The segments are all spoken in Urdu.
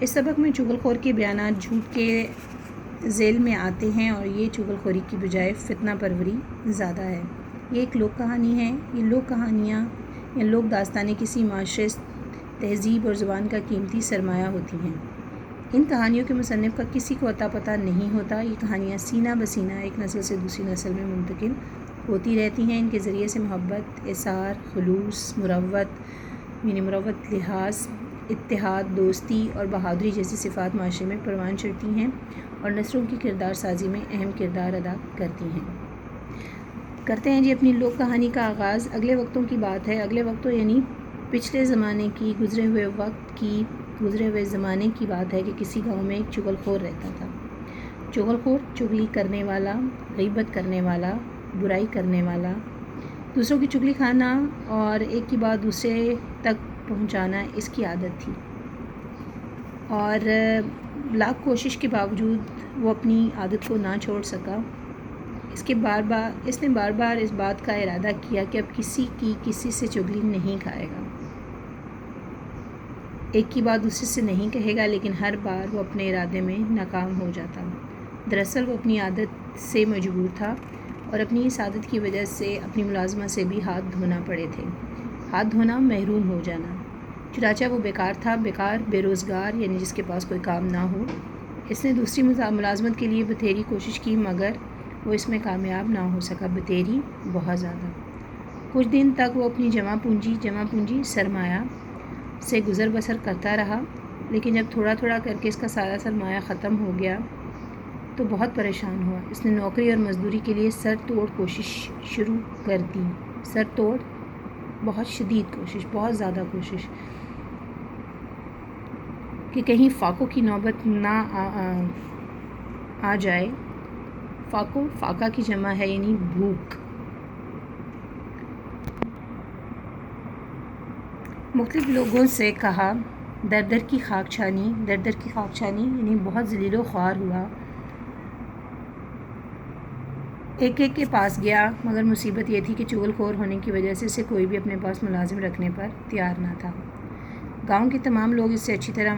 اس سبق میں چغل خور کے بیانات جھوٹ کے ذیل میں آتے ہیں اور یہ چغل خوری کی بجائے فتنہ پروری زیادہ ہے۔ یہ ایک لوک کہانی ہے۔ یہ لوک کہانیاں یا لوک داستانیں کسی معاشرے، تہذیب اور زبان کا قیمتی سرمایہ ہوتی ہیں۔ ان کہانیوں کے مصنف کا کسی کو اتا پتہ نہیں ہوتا۔ یہ کہانیاں سینہ بسینہ ایک نسل سے دوسری نسل میں منتقل ہوتی رہتی ہیں۔ ان کے ذریعے سے محبت، اثار، خلوص، مروت، لحاظ، اتحاد، دوستی اور بہادری جیسی صفات معاشرے میں پروان چڑھتی ہیں اور نسلوں کی کردار سازی میں اہم کردار ادا کرتی ہیں۔ کرتے ہیں جی اپنی لوک کہانی کا آغاز۔ اگلے وقتوں کی بات ہے۔ اگلے وقتوں یعنی پچھلے زمانے کی، گزرے ہوئے زمانے کی بات ہے کہ کسی گاؤں میں ایک چغل خور رہتا تھا۔ چغل خور چغلی کرنے والا، غیبت کرنے والا، برائی کرنے والا، دوسروں کی چغلی کھانا اور ایک کی بات دوسرے تک پہنچانا اس کی عادت تھی، اور لاکھ کوشش کے باوجود وہ اپنی عادت کو نہ چھوڑ سکا۔ اس نے بار بار اس بات کا ارادہ کیا کہ اب کسی سے چغلی نہیں کھائے گا، ایک کی بات دوسرے سے نہیں کہے گا، لیکن ہر بار وہ اپنے ارادے میں ناکام ہو جاتا۔ دراصل وہ اپنی عادت سے مجبور تھا اور اپنی اس عادت کی وجہ سے اپنی ملازمہ سے بھی ہاتھ دھونا پڑے تھے۔ ہاتھ دھونا، محروم ہو جانا۔ چنانچہ وہ بیکار تھا، بے روزگار یعنی جس کے پاس کوئی کام نہ ہو۔ اس نے دوسری ملازمت کے لیے بتھیری کوشش کی مگر وہ اس میں کامیاب نہ ہو سکا، بتھیری بہت زیادہ۔ کچھ دن تک وہ اپنی جمع پونجی سرمایہ سے گزر بسر کرتا رہا، لیکن جب تھوڑا تھوڑا کر کے اس کا سارا سرمایہ ختم ہو گیا تو بہت پریشان ہوا۔ اس نے نوکری اور مزدوری کے لیے سر توڑ کوشش شروع کر دی۔ سر توڑ، بہت شدید کوشش، بہت زیادہ کوشش کہ کہیں فاقوں کی نوبت نہ آ جائے۔ فاقہ کی جمع ہے یعنی بھوک۔ مختلف لوگوں سے کہا، در در کی خاک چھانی یعنی بہت ذلیل و خوار ہوا۔ ایک کے پاس گیا، مگر مصیبت یہ تھی کہ چغل خور ہونے کی وجہ سے اسے کوئی بھی اپنے پاس ملازم رکھنے پر تیار نہ تھا۔ گاؤں کے تمام لوگ اس سے اچھی طرح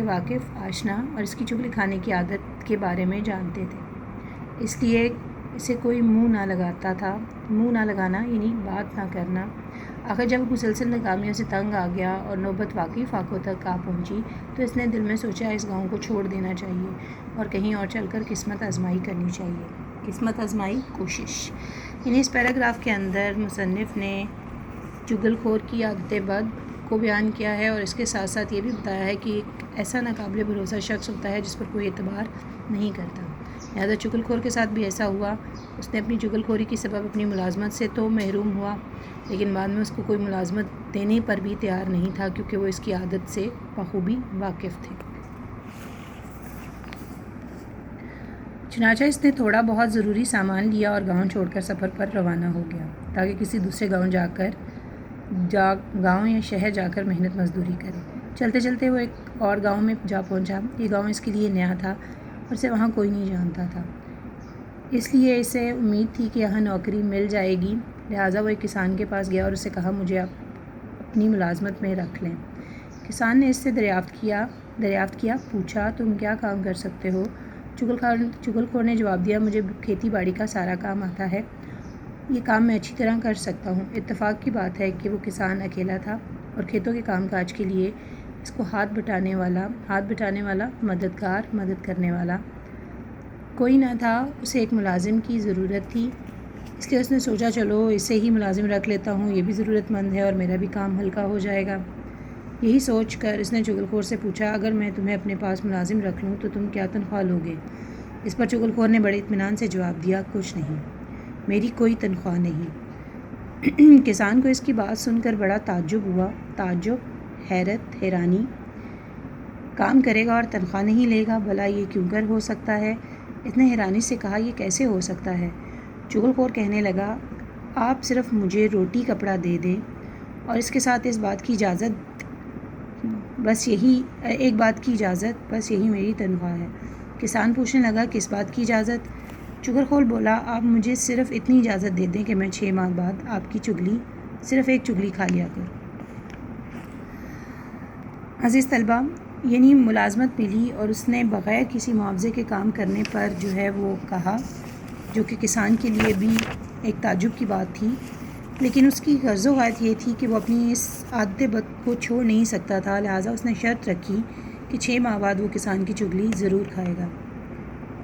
واقف، آشنا اور اس کی چغلی کھانے کی عادت کے بارے میں جانتے تھے، اس لیے اسے کوئی منہ نہ لگانا یعنی بات نہ کرنا۔ آخر جب مسلسل ناکامیوں سے تنگ آ گیا اور نوبت واقعی فاقوں تک آ پہنچی تو اس نے دل میں سوچا اس گاؤں کو چھوڑ دینا چاہیے اور کہیں اور چل کر قسمت آزمائی کرنی چاہیے۔ قسمت آزمائی، کوشش، یعنی اس پیراگراف کے اندر مصنف نے چغل خور کی عادت بد کو بیان کیا ہے اور اس کے ساتھ ساتھ یہ بھی بتایا ہے کہ ایک ایسا ناقابل بھروسہ شخص ہوتا ہے جس پر کوئی اعتبار نہیں کرتا۔ لہٰذا چغل خور کے ساتھ بھی ایسا ہوا۔ اس نے اپنی چغل خوری کی سبب اپنی ملازمت سے تو محروم ہوا، لیکن بعد میں اس کو کوئی ملازمت دینے پر بھی تیار نہیں تھا کیونکہ وہ اس کی عادت سے بخوبی واقف تھے۔ چنانچہ اس نے تھوڑا بہت ضروری سامان لیا اور گاؤں چھوڑ کر سفر پر روانہ ہو گیا تاکہ کسی دوسرے گاؤں یا شہر جا کر محنت مزدوری کرے۔ چلتے چلتے وہ ایک اور گاؤں میں جا پہنچا۔ یہ گاؤں اس کے لیے نیا تھا اور اسے وہاں کوئی نہیں جانتا تھا، اس لیے اسے امید تھی کہ یہاں نوکری مل جائے گی۔ لہٰذا وہ ایک کسان کے پاس گیا اور اسے کہا مجھے اپنی ملازمت میں رکھ لیں۔ کسان نے اس سے دریافت کیا، پوچھا تم کیا کام کر سکتے ہو؟ چغل خور نے جواب دیا مجھے کھیتی باڑی کا سارا کام آتا ہے، یہ کام میں اچھی طرح کر سکتا ہوں۔ اتفاق کی بات ہے کہ وہ کسان اکیلا تھا اور کھیتوں کے کام کاج کے لیے اس کو ہاتھ بٹانے والا، مدد کرنے والا کوئی نہ تھا۔ اسے ایک ملازم کی ضرورت تھی، اس لیے اس نے سوچا چلو اسے ہی ملازم رکھ لیتا ہوں، یہ بھی ضرورت مند ہے اور میرا بھی کام ہلکا ہو جائے گا۔ یہی سوچ کر اس نے چغل خور سے پوچھا اگر میں تمہیں اپنے پاس ملازم رکھ لوں تو تم کیا تنخواہ لوگے؟ اس پر چغل خور نے بڑے اطمینان سے جواب دیا کچھ نہیں، میری کوئی تنخواہ نہیں۔ کسان کو اس کی بات سن کر بڑا تعجب ہوا، حیرت، حیرانی۔ کام کرے گا اور تنخواہ نہیں لے گا، بھلا یہ کیوں کر ہو سکتا ہے؟ اس نے حیرانی سے کہا یہ کیسے ہو سکتا ہے؟ چغل خور کہنے لگا آپ صرف مجھے روٹی کپڑا دے دیں اور اس کے ساتھ ایک بات کی اجازت، بس یہی میری تنخواہ ہے۔ کسان پوچھنے لگا کس بات کی اجازت؟ چغل خور بولا آپ مجھے صرف اتنی اجازت دے دیں کہ میں 6 ماہ بعد آپ کی صرف ایک چغلی کھا لیا کروں۔ عزیز طلبہ، یعنی ملازمت ملی اور اس نے بغیر کسی معاوضے کے کام کرنے پر جو ہے وہ کہا، جو کہ کسان کے لیے بھی ایک تعجب کی بات تھی، لیکن اس کی غرض و غایت یہ تھی کہ وہ اپنی اس عادت بد کو چھوڑ نہیں سکتا تھا، لہٰذا اس نے شرط رکھی کہ 6 ماہ بعد وہ کسان کی چگلی ضرور کھائے گا۔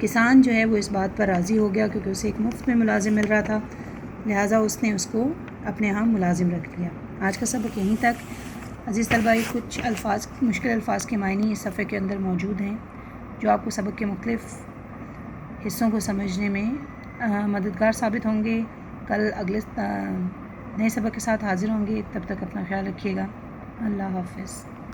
کسان جو ہے وہ اس بات پر راضی ہو گیا کیونکہ اسے ایک مفت میں ملازم مل رہا تھا، لہٰذا اس نے اس کو اپنے ہاں ملازم رکھ لیا۔ آج کا سبق یہیں تک۔ عزیز طلباء، کچھ الفاظ، مشکل الفاظ کے معنی اس صفحے کے اندر موجود ہیں جو آپ کو سبق کے مختلف حصوں کو سمجھنے میں مددگار ثابت ہوں گے۔ کل اگلے نئے سبق کے ساتھ حاضر ہوں گے، تب تک اپنا خیال رکھیے گا۔ اللہ حافظ۔